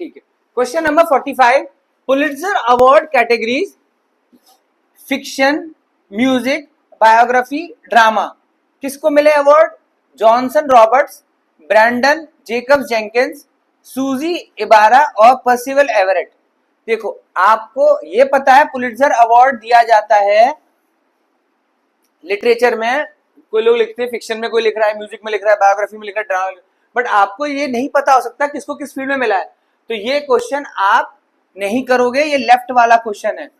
ठीक है, question number 45, Pulitzer award categories fiction, music, biography, drama, किसको मिले award? Johnson Roberts, Brandon Jacobs Jenkins, Susie Ibarra और Percival Everett. देखो, आपको ये पता है पुलित्जर अवार्ड दिया जाता है लिटरेचर में, कोई लोग लिखते हैं फिक्शन में, कोई लिख रहा है म्यूजिक में लिख रहा है, बायोग्राफी में लिख रहा है, ड्रामा में, बट आपको ये नहीं पता हो सकता किसको किस फील्ड में मिला है। तो ये क्वेश्चन आप नहीं करोगे, ये लेफ्ट वाला क्वेश्चन है।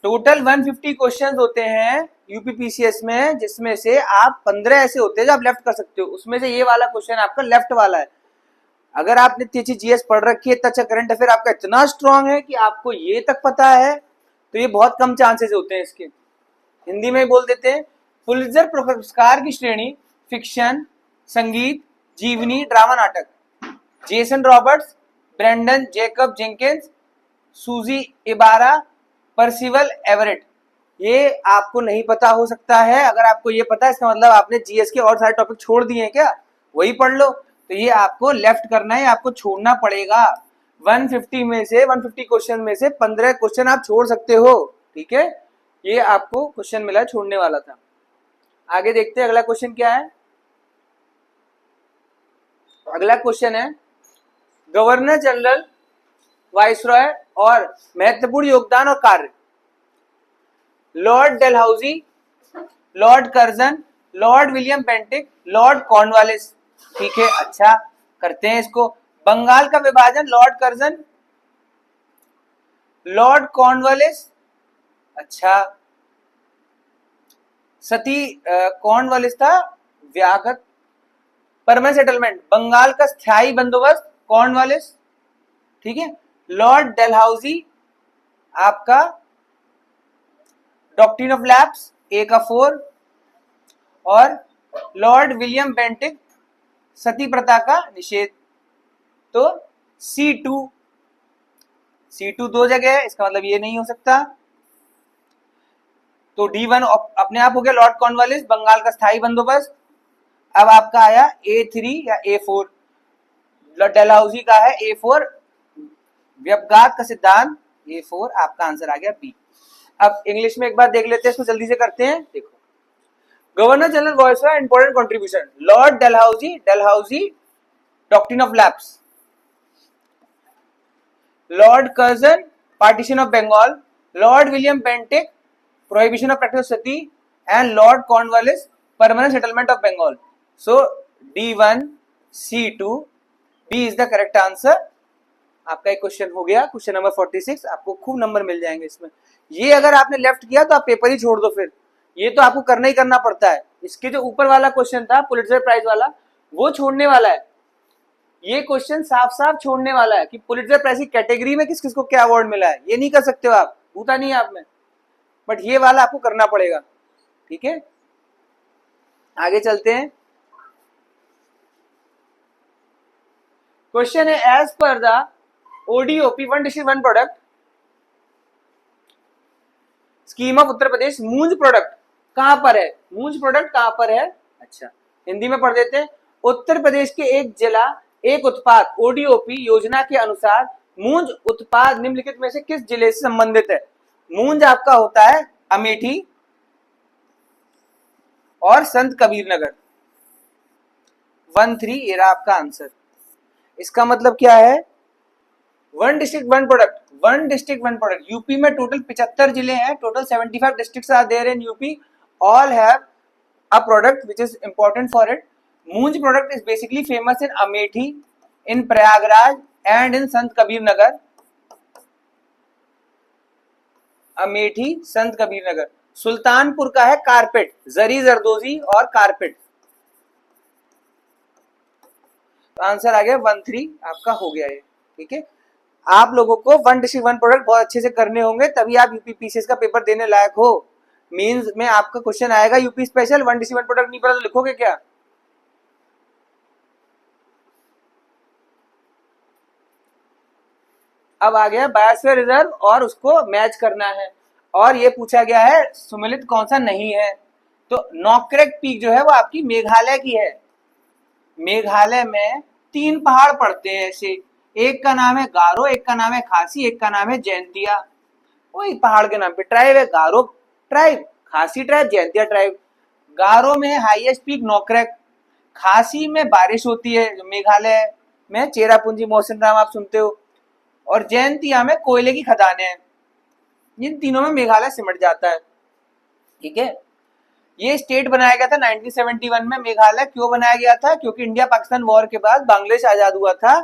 टोटल 150 क्वेश्चंस होते हैं यूपीपीसीएस में, जिसमें से आप 15 ऐसे होते हैं जो आप लेफ्ट कर सकते हो, उसमें से ये वाला क्वेश्चन आपका लेफ्ट वाला है। अगर आपने इतनी अच्छी जीएस पढ़ रखी है, इतना अच्छा करंट अफेयर आपका इतना स्ट्रांग है कि आपको ये तक पता है, तो ये बहुत कम चांसेस होते हैं इसके। हिंदी में बोल देते हैं, पुलित्जर पुरस्कार की श्रेणी फिक्शन, संगीत, जीवनी, ड्रामा, नाटक, Jason Roberts, Brandon Jacob Jenkins, Susie Ibarra, Percival Everett. ये आपको नहीं पता हो सकता है। अगर आपको ये पता है, इसका मतलब आपने जीएस के और सारे टॉपिक छोड़ दिए हैं क्या, वही पढ़ लो। तो ये आपको लेफ्ट करना है, आपको छोड़ना पड़ेगा। 150 में से 150 क्वेश्चन में से 15 क्वेश्चन आप छोड़ सकते हो, ठीक है। ये आपको क्वेश्चन मिला, छोड़ने वाला था। आगे देखते हैं अगला क्वेश्चन क्या है। अगला क्वेश्चन है, गवर्नर जनरल, वाइसरॉय और महत्वपूर्ण योगदान और कार्य, Lord Dalhousie, Lord Curzon, Lord William Bentinck, Lord Cornwallis. ठीक है, अच्छा करते हैं इसको। बंगाल का विभाजन, लॉर्ड कर्जन, लॉर्ड कॉर्नवालिस, अच्छा। सती कॉर्नवालिस था व्यागत, परमानेंट सेटलमेंट, बंगाल का स्थायी बंदोबस्त, कॉर्नवालिस, ठीक है। लॉर्ड डेलहाउसी आपका डॉक्ट्रिन ऑफ लैप्स, ए का 4, और लॉर्ड विलियम बेंटिक सती प्रथा का निषेध। तो C2 दो जगह है, इसका मतलब ये नहीं हो सकता। तो D1 अपने आप हो गया लॉर्ड कॉर्नवालिस, बंगाल का स्थायी बंदोबस्त। अब आपका आया A3 या A4, डेलहाउसी का है A4, व्यपघात का सिद्धांत, A4 आपका आंसर आ गया B। अब इंग्लिश में एक बार देख लेते हैं, इसको जल्दी से करते हैं। देखो, governor general viceroy important contribution, lord Dalhousie doctrine of lapse, lord Curzon partition of Bengal, lord William Bentinck prohibition of practice of sati, and lord Cornwallis permanent settlement of Bengal. So D1 C2 B is the correct answer. आपका एक question हो गया, question number 46। आपको खूब number मिल जाएंगे इसमें। ये अगर आपने लेफ्ट किया तो आप पेपर ही छोड़ दो, फिर ये तो आपको करना ही करना पड़ता है। इसके जो ऊपर वाला क्वेश्चन था पुलित्जर प्राइज वाला, वो छोड़ने वाला है। ये क्वेश्चन साफ साफ छोड़ने वाला है कि पुलित्जर प्राइज की कैटेगरी में किस किस को क्या अवार्ड मिला है, ये नहीं कर सकते हो आप, होता नहीं है आप में, बट ये वाला आपको करना पड़ेगा, ठीक है। आगे चलते हैं। क्वेश्चन है, as per the ODOP one district one product scheme of Uttar Pradesh, मूंज प्रोडक्ट कहां पर है? मूंज प्रोडक्ट कहां पर है? अच्छा, हिंदी में पढ़ देते हैं। उत्तर प्रदेश के एक जिला एक उत्पाद ODOP योजना के अनुसार मूंज उत्पाद निम्नलिखित में से किस जिले से संबंधित है? मूंज आपका होता है अमेठी और संत कबीर नगर। 1-3 ये रहा आपका आंसर। इसका मतलब क्या है? One district one product, one district one product. UP में टोटल 75 जिले हैं, total 75 districts are there in UP, all have a product which is important for it. मूंज product is basically famous in Amethi, in Prayagraj and in Sant Kabir नगर। अमेठी, संत कबीर नगर। सुल्तानपुर का है carpet, जरी जरदोजी और carpet. Answer आ गया 1-3 आपका हो गया ये, ठीक है। आप लोगों को वन डिस्ट्रिक्ट वन प्रोडक्ट बहुत अच्छे से करने होंगे, तभी आप यूपीपीसीएस का पेपर देने लायक हो। मींस में आपका क्वेश्चन आएगा UP special, one district one product नहीं पता तो लिखोगे क्या? अब आ गया बायोस्फीयर रिजर्व और उसको मैच करना है, और ये पूछा गया है सुमेलित कौन सा नहीं है। तो नॉकरेक पीक जो है वो आपकी मेघालय की है। मेघालय में 3 पहाड़ पड़ते हैं ऐसे, एक का नाम है गारो, एक का नाम है खासी, एक का नाम है जैंतिया। वही पहाड़ के नाम पे ट्राइब है, गारो ट्राइब, खासी ट्राइब, जैंतिया ट्राइब। गारो में हाईएस्ट पीक नोकरेक, खासी में बारिश होती है जो मेघालय में चेरापूंजी मौसिनराम आप सुनते हो, और जैंतिया में कोयले की खदानें हैं। इन तीनों में मेघालय सिमट जाता है। ठीक है, ये स्टेट बनाया गया था 1971 में। मेघालय क्यों बनाया गया था? क्योंकि इंडिया पाकिस्तान वॉर के बाद बांग्लादेश आजाद हुआ था,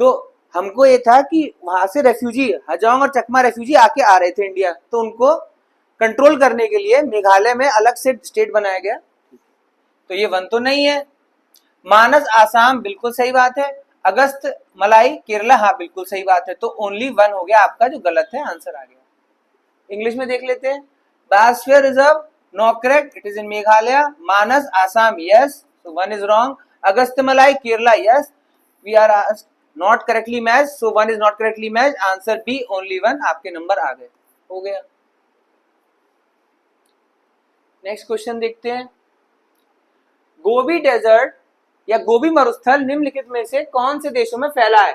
तो हमको ये था कि वहां से रेफ्यूजी हजांग और चकमा रेफ्यूजी आके आ रहे थे इंडिया, तो उनको कंट्रोल करने के लिए मेघालय में अलग से स्टेट बनाया गया। तो ये वन तो नहीं है। मानस आसाम, बिल्कुल सही बात है। अगस्त मलाई केरला, हाँ बिल्कुल सही बात है। तो ओनली वन हो गया आपका जो गलत है, आंसर आ गया। इंग्लिश में देख लेते हैं। Biosphere reserve, no correct, it is in Meghalaya. Manas Assam, yes, so one is wrong. Agastya Malai Kerala, yes, we are not correctly match, so one is not correctly match. Answer B only one, आपके नंबर आ गए, हो गया। नेक्स्ट क्वेश्चन देखते हैं। Gobi desert या गोबी मरुस्थल निम्नलिखित में से कौन से देशों में फैला है?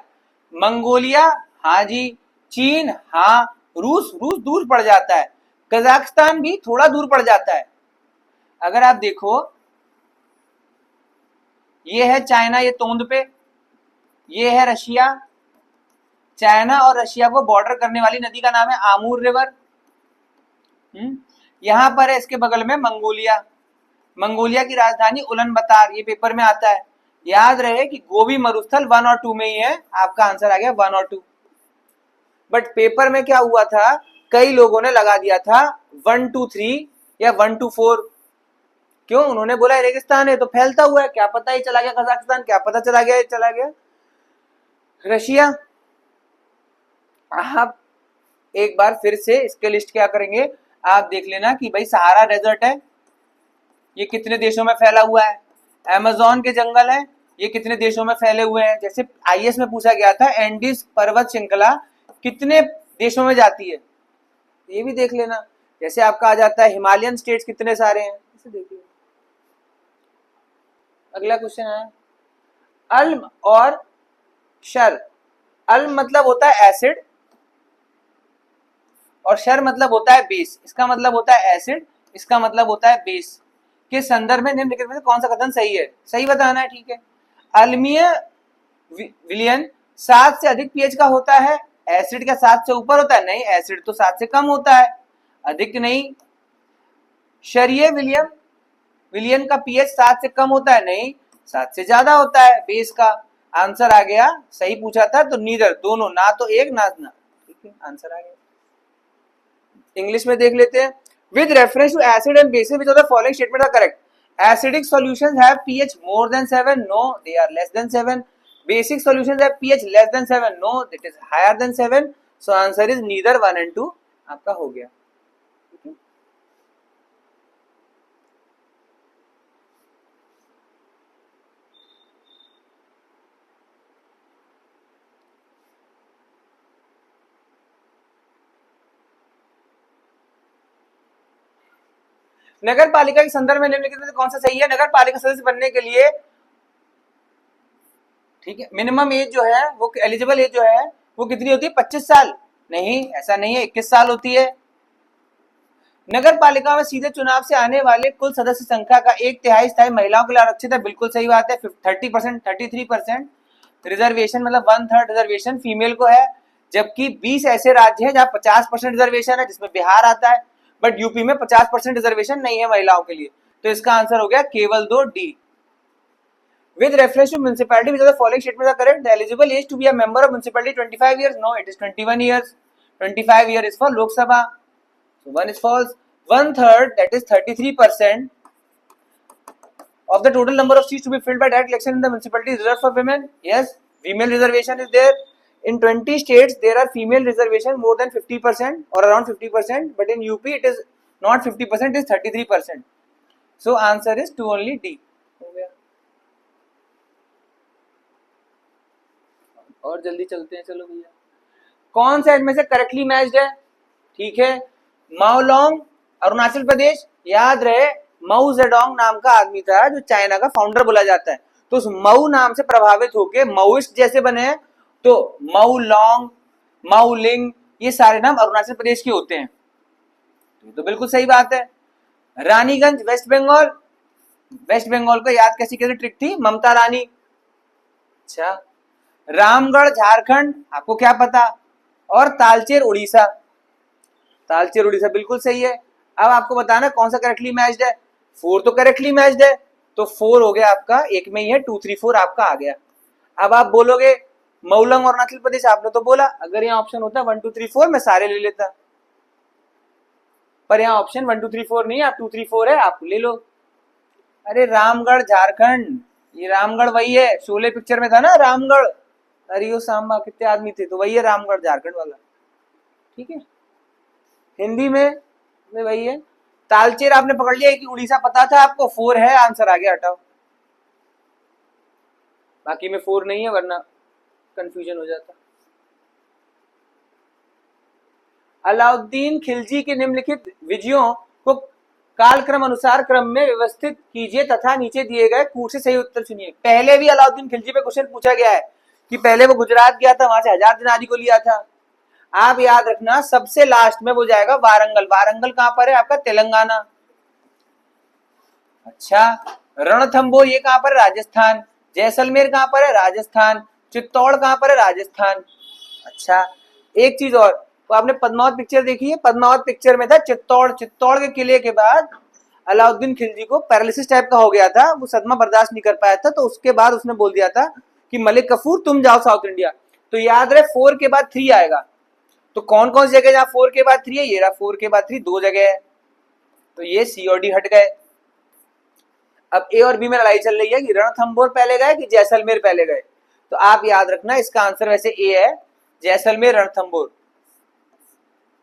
मंगोलिया, हाँ जी। चीन, हाँ। रूस, रूस दूर पड़ जाता है। कजाकिस्तान भी थोड़ा दूर पड़ जाता है। अगर आप देखो, ये है चाइना, ये तोंद पे, ये है रशिया। चाइना और रशिया को बॉर्डर करने वाली नदी का नाम है आमूर रिवर। यहां पर है इसके बगल में मंगोलिया। मंगोलिया की राजधानी उलन बतार, ये पेपर में आता है। याद रहे कि गोबी मरुस्थल 1 और 2 में ही है, आपका आंसर आ गया 1 और 2। बट पेपर में क्या हुआ था, कई लोगों ने लगा दिया था 1 2 3 या 1 2 4। क्यों? उन्होंने बोला रेगिस्तान है तो फैलता हुआ है, क्या पता ही चला गया कजाकिस्तान, क्या पता चला गया चला गया रशिया। आप एक बार फिर से इसके लिस्ट क्या करेंगे, आप देख लेना कि भाई सहारा डेजर्ट है, ये कितने देशों में फैला हुआ है। अमेज़न के जंगल है, ये कितने देशों में फैले हुए हैं। जैसे आईएएस में पूछा गया था, एंडीज पर्वत श्रृंखला कितने देशों में जाती है, ये भी देख लेना। जैसे आपका आ जाता है हिमालयन स्टेट्स कितने सारे हैं, इसे देख लेना। अगला क्वेश्चन है, अल्म और शर। अल्म मतलब होता है एसिड और शर मतलब होता है बेस। इसका मतलब होता है एसिड, इसका मतलब होता है बेस। के संदर्भ में निम्नलिखित में से कौन सा कथन सही है? सही बताना है, ठीक है। अल्मीय विलयन 7 से अधिक पीएच का होता है। एसिड का 7 से ऊपर होता है? नहीं, एसिड तो 7 से कम होता है, अधिक नहीं। क्षारीय विलयन का पीएच 7 से कम होता है? नहीं, 7 से ज्यादा होता है बेस का। आंसर आ गया, सही पूछा था तो नीदर, दोनों, ना तो एक ना ना, ठीक है, आंसर आ गया। इंग्लिश में देख लेते हैं। With reference to acid and base, which of the following statements are correct? Acidic solutions have pH more than 7. No, they are less than 7. Basic solutions have pH less than 7. No, it is higher than 7. So answer is neither 1 and 2. आपका हो गया। नगर पालिका के संदर्भ में निम्नलिखित में से कौन सा सही है? नगर पालिका सदस्य बनने के लिए, ठीक है, मिनिमम एज जो है वो, एलिजिबल एज जो है वो कितनी होती है? 25 साल? नहीं, ऐसा नहीं है, 21 साल होती है। नगर पालिका में सीधे चुनाव से आने वाले कुल सदस्य संख्या का 1/3 स्थायी महिलाओं के लिए आरक्षित है। बिल्कुल सही बात है। 30%, 33%। रिजर्वेशन मतलब 1/3 रिजर्वेशन फीमेल को है, जबकि 20 ऐसे राज्य हैं जहां 50% रिजर्वेशन है, जिसमें बिहार आता है। बट यूपी में 50% रिजर्वेशन नहीं है महिलाओं के लिए। तो इसका आंसर हो गया केवल 2, D. With reference to municipality, which of the following statements are correct? The eligible age to be a member of municipality 25 years. No, it is 21 years. 25 years is for Lok Sabha. So one is false. 1/3, that is 33% of the total number of seats to be filled by direct election in the municipality is reserved for women. Yes, female reservation is there. In 20 states, there are female reservation more than 50% or around 50%. But in UP, it is not 50%, it is 33%. So answer is 2 only, D. और जल्दी चलते हैं, चलो भैया। कौन सा इनमें से करेक्टली मैच्ड है? ठीक है, माओलोंग, अरुणाचल प्रदेश। याद रहे, माओ जेडोंग नाम का आदमी था जो चाइना का फाउंडर बोला जाता है, तो उस माओ नाम से प्रभावित होकर माओइस्ट जैसे बने हैं तो माउलोंग, माउलिंग, ये सारे नाम अरुणाचल प्रदेश के होते हैं। तो बिल्कुल सही बात है। रानीगंज वेस्ट बंगाल, वेस्ट बंगाल को याद कैसी कैसी ट्रिक थी, ममता रानी। अच्छा, रामगढ़ झारखंड, आपको क्या पता, और तालचेर उड़ीसा, तालचेर उड़ीसा बिल्कुल सही है। अब आपको बताना कौन सा करेक्टली मैच्ड है, 4 तो करेक्टली मैच्ड है, तो 4 हो गया आपका, एक में ही है, 2 3 4 आपका आ गया। अब आप बोलोगे मौलंग अरुणाचल प्रदेश, आपने तो बोला, अगर यहाँ ऑप्शन होता 1 2 3 4 मैं सारे ले लेता, पर यहाँ ऑप्शन 1 2 3 4 नहीं है, आप 2 3 4 है, आप ले लो। अरे रामगढ़ झारखंड, ये रामगढ़ वही है, शोले पिक्चर में था ना रामगढ़, अरे यो सांबा कितने आदमी थे, तो वही है रामगढ़ झारखंड वाला, ठीक है। हिंदी में वही है। तालचेर आपने पकड़ लिया कि उड़ीसा पता था आपको, 4 है, आंसर आ गया, हटाओ। बाकी में 4 नहीं है, वरना कंफ्यूजन हो जाता। अलाउद्दीन खिलजी के निम्नलिखित विजयों को कालक्रम अनुसार क्रम में व्यवस्थित कीजिए तथा नीचे दिए गए कूट से सही उत्तर चुनिए। पहले भी अलाउद्दीन खिलजी पे क्वेश्चन पूछा गया है कि पहले वो गुजरात गया था, वहां से 1000 दिनारी को लिया था। आप याद रखना सबसे लास्ट में वो जाएगा वारंगल। वारंगल कहां पर है आपका, तेलंगाना। अच्छा, रणथंबोर ये कहां पर है, राजस्थान। जैसलमेर कहां पर है, राजस्थान। चित्तौड़ कहां पर है, राजस्थान। अच्छा, एक चीज और, तो आपने पद्मावत पिक्चर देखी है, पद्मावत पिक्चर में था चित्तौड़, चित्तौड़ के किले के बाद अलाउद्दीन खिलजी को पैरालिसिस टाइप का हो गया था, वो सदमा बर्दाश्त नहीं कर पाया था, तो उसके बाद उसने बोल दिया था कि मलिक कफूर तुम जाओ साउथ इंडिया। तो याद रहे 4 के बाद 3 आएगा, तो कौन कौन सी जगह जहां 4 के बाद 3 है, ये रहा 4 के बाद 3, 2 जगह है, तो ये सी और डी हट गए। अब ए और बी में लड़ाई चल रही है कि रणथंबोर पहले गए कि जैसलमेर पहले गए, तो आप याद रखना इसका आंसर वैसे ए है, जैसलमेर रणथंबोर।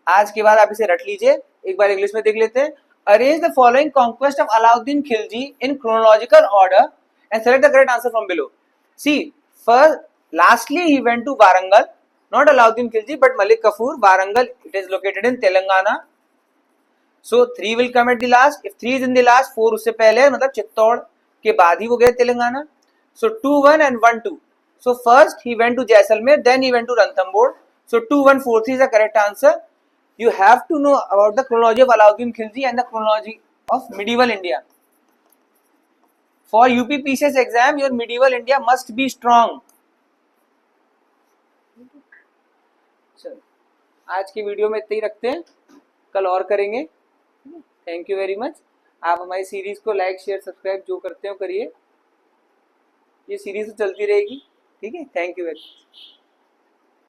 आज के बाद आप इसे रट लीजिए। एक बार इंग्लिश में देख लेते हैं। Arrange the following conquest of Alauddin Khilji in chronological order and select the correct answer from below. C first, lastly he went to Warangal, not Alauddin Khilji but Malik Kafur. Warangal it is located in Telangana, so 3 will come at the last. If 3 is in the last, 4 उससे पहले, मतलब चित्तौड़ के बाद ही वो गए तेलंगाना। सो 2 1 and 1 2, so first he went to Jaisalmer, then he went to Ranthambore, so 2 1 4 3 is the correct answer. You have to know about the chronology of Alauddin Khilji and the chronology of medieval India. For UPPCS exam, your medieval India must be strong. चलो, आज की video में इतना ही रखते हैं, कल और करेंगे। Thank you very much. आप हमारी सीरीज को लाइक शेयर सब्सक्राइब जो करते हो करिए, ये सीरीज तो चलती रहेगी, ठीक है। Thank you very much.